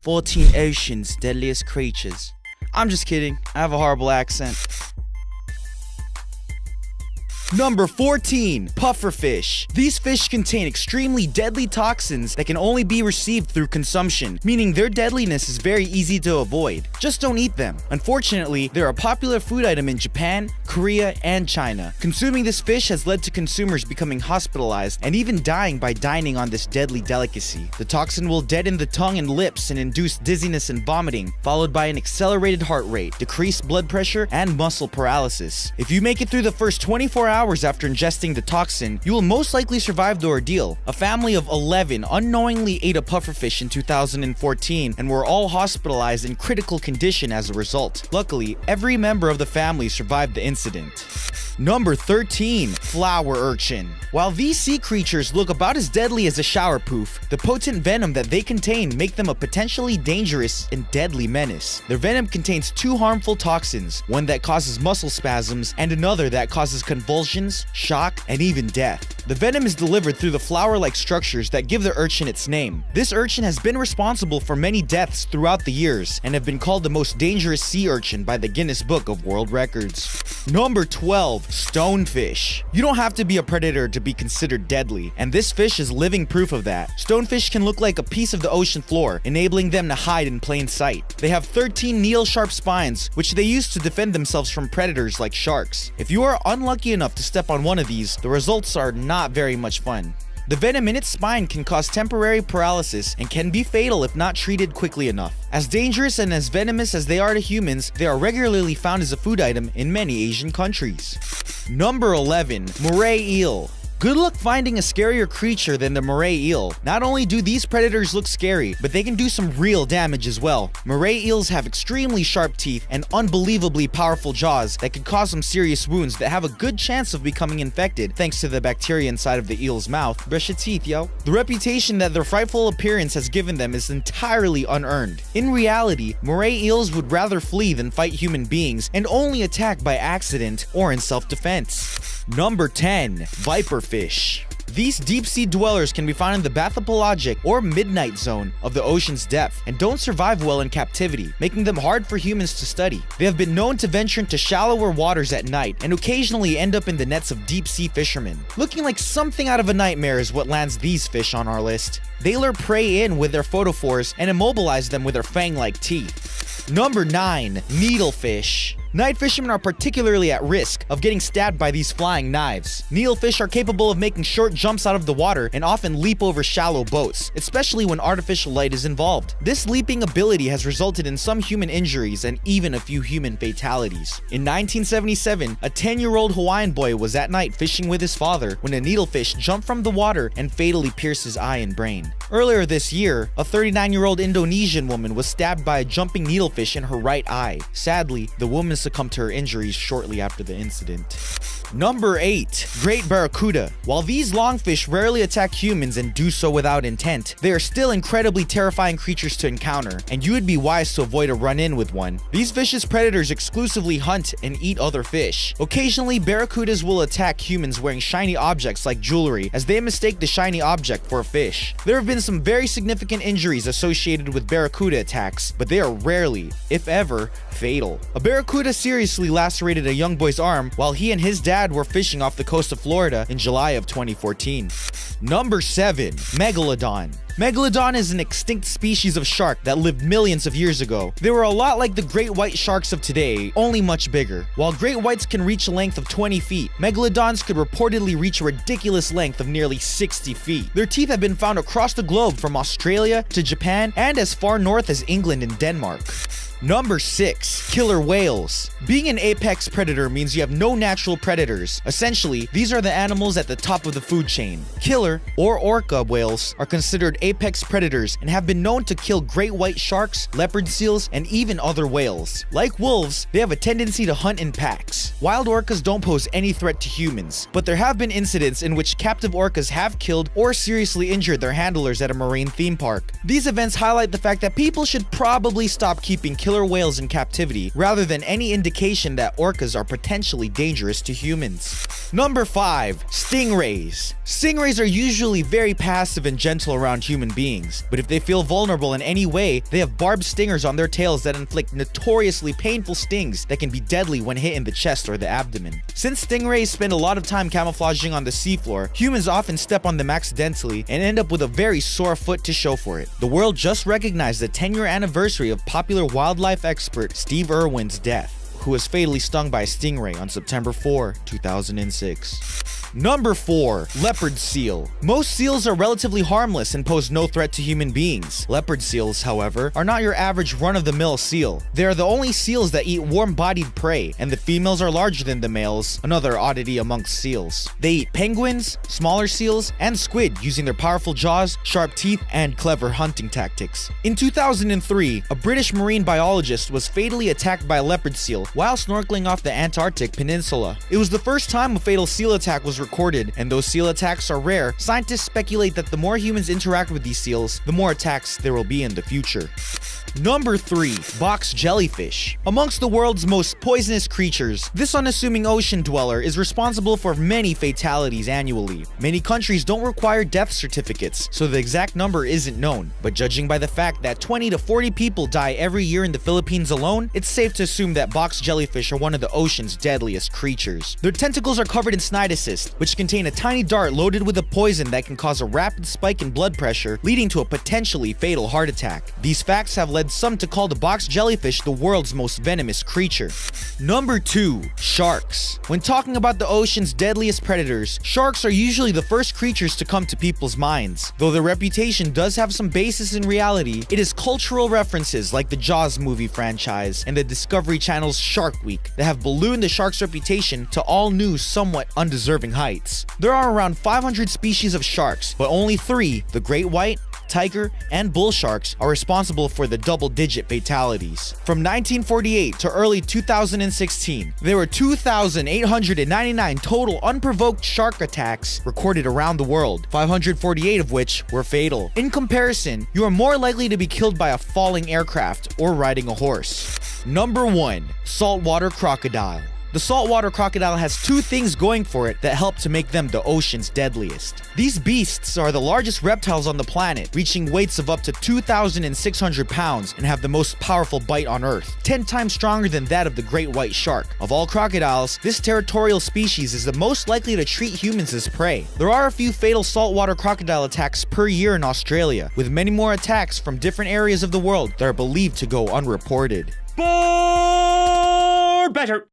14 oceans, deadliest creatures. I'm just kidding, I have a horrible accent. Number 14. Pufferfish. These fish contain extremely deadly toxins that can only be received through consumption, meaning their deadliness is very easy to avoid. Just don't eat them. Unfortunately, they're a popular food item in Japan, Korea, and China. Consuming this fish has led to consumers becoming hospitalized and even dying by dining on this deadly delicacy. The toxin will deaden the tongue and lips and induce dizziness and vomiting, followed by an accelerated heart rate, decreased blood pressure, and muscle paralysis. If you make it through the first 24 hours after ingesting the toxin, you will most likely survive the ordeal. A family of 11 unknowingly ate a pufferfish in 2014 and were all hospitalized in critical condition as a result. Luckily, every member of the family survived the incident. Number 13. Flower urchin. While these sea creatures look about as deadly as a shower poof, the potent venom that they contain make them a potentially dangerous and deadly menace. Their venom contains two harmful toxins, one that causes muscle spasms and another that causes convulsions, shock, and even death. The venom is delivered through the flower-like structures that give the urchin its name. This urchin has been responsible for many deaths throughout the years and have been called the most dangerous sea urchin by the Guinness Book of World Records. Number 12. Stonefish. You don't have to be a predator to be considered deadly, and this fish is living proof of that. Stonefish can look like a piece of the ocean floor, enabling them to hide in plain sight. They have 13 needle-sharp spines, which they use to defend themselves from predators like sharks. If you are unlucky enough to step on one of these, the results are not very much fun. The venom in its spine can cause temporary paralysis and can be fatal if not treated quickly enough. As dangerous and as venomous as they are to humans, they are regularly found as a food item in many Asian countries. Number 11. Moray eel. Good luck finding a scarier creature than the moray eel. Not only do these predators look scary, but they can do some real damage as well. Moray eels have extremely sharp teeth and unbelievably powerful jaws that can cause some serious wounds that have a good chance of becoming infected thanks to the bacteria inside of the eel's mouth. Brush your teeth, yo. The reputation that their frightful appearance has given them is entirely unearned. In reality, moray eels would rather flee than fight human beings and only attack by accident or in self-defense. Number 10. Viperfish. These deep-sea dwellers can be found in the bathypelagic or midnight zone of the ocean's depth and don't survive well in captivity, making them hard for humans to study. They have been known to venture into shallower waters at night and occasionally end up in the nets of deep-sea fishermen. Looking like something out of a nightmare is what lands these fish on our list. They lure prey in with their photophores and immobilize them with their fang-like teeth. Number 9. Needlefish. Night fishermen are particularly at risk of getting stabbed by these flying knives. Needlefish are capable of making short jumps out of the water and often leap over shallow boats, especially when artificial light is involved. This leaping ability has resulted in some human injuries and even a few human fatalities. In 1977, a 10-year-old Hawaiian boy was at night fishing with his father when a needlefish jumped from the water and fatally pierced his eye and brain. Earlier this year, a 39-year-old Indonesian woman was stabbed by a jumping needlefish in her right eye. Sadly, the woman succumbed to her injuries shortly after the incident. Number 8. Great Barracuda. While these longfish rarely attack humans and do so without intent, they are still incredibly terrifying creatures to encounter, and you would be wise to avoid a run-in with one. These fish's predators exclusively hunt and eat other fish. Occasionally, barracudas will attack humans wearing shiny objects like jewelry, as they mistake the shiny object for a fish. There have been some very significant injuries associated with barracuda attacks, but they are rarely, if ever, fatal. A barracuda seriously lacerated a young boy's arm while he and his dad were fishing off the coast of Florida in July of 2014. Number 7. Megalodon. Megalodon is an extinct species of shark that lived millions of years ago. They were a lot like the great white sharks of today, only much bigger. While great whites can reach a length of 20 feet, megalodons could reportedly reach a ridiculous length of nearly 60 feet. Their teeth have been found across the globe from Australia to Japan and as far north as England and Denmark. Number 6. Killer whales. Being an apex predator means you have no natural predators. Essentially, these are the animals at the top of the food chain. Killer, or orca whales, are considered apex predators and have been known to kill great white sharks, leopard seals, and even other whales. Like wolves, they have a tendency to hunt in packs. Wild orcas don't pose any threat to humans, but there have been incidents in which captive orcas have killed or seriously injured their handlers at a marine theme park. These events highlight the fact that people should probably stop keeping killer whales in captivity rather than any indication that orcas are potentially dangerous to humans. Number 5. Stingrays. Stingrays are usually very passive and gentle around human beings, but if they feel vulnerable in any way, they have barbed stingers on their tails that inflict notoriously painful stings that can be deadly when hit in the chest or the abdomen. Since stingrays spend a lot of time camouflaging on the seafloor, humans often step on them accidentally and end up with a very sore foot to show for it. The world just recognized the 10-year anniversary of popular wildlife expert Steve Irwin's death, who was fatally stung by a stingray on September 4, 2006. Number 4. Leopard seal. Most seals are relatively harmless and pose no threat to human beings. Leopard seals, however, are not your average run-of-the-mill seal. They are the only seals that eat warm-bodied prey, and the females are larger than the males, another oddity amongst seals. They eat penguins, smaller seals, and squid using their powerful jaws, sharp teeth, and clever hunting tactics. In 2003, a British marine biologist was fatally attacked by a leopard seal while snorkeling off the Antarctic Peninsula. It was the first time a fatal seal attack was recorded, and though seal attacks are rare, scientists speculate that the more humans interact with these seals, the more attacks there will be in the future. Number 3. Box jellyfish. Amongst the world's most poisonous creatures, this unassuming ocean dweller is responsible for many fatalities annually. Many countries don't require death certificates, so the exact number isn't known, but judging by the fact that 20 to 40 people die every year in the Philippines alone, it's safe to assume that box jellyfish are one of the ocean's deadliest creatures. Their tentacles are covered in cnidocysts, which contain a tiny dart loaded with a poison that can cause a rapid spike in blood pressure, leading to a potentially fatal heart attack. These facts have led some to call the box jellyfish the world's most venomous creature. Number 2. Sharks. When talking about the ocean's deadliest predators, sharks are usually the first creatures to come to people's minds. Though their reputation does have some basis in reality, it is cultural references like the Jaws movie franchise and the Discovery Channel's Shark Week that have ballooned the shark's reputation to all new, somewhat undeserving heights. There are around 500 species of sharks, but only 3, the great white, tiger, and bull sharks, are responsible for the double-digit fatalities. From 1948 to early 2016, there were 2,899 total unprovoked shark attacks recorded around the world, 548 of which were fatal. In comparison, you are more likely to be killed by a falling aircraft or riding a horse. Number 1. Saltwater crocodile. The saltwater crocodile has 2 things going for it that help to make them the ocean's deadliest. These beasts are the largest reptiles on the planet, reaching weights of up to 2,600 pounds and have the most powerful bite on Earth, 10 times stronger than that of the great white shark. Of all crocodiles, this territorial species is the most likely to treat humans as prey. There are a few fatal saltwater crocodile attacks per year in Australia, with many more attacks from different areas of the world that are believed to go unreported. For better.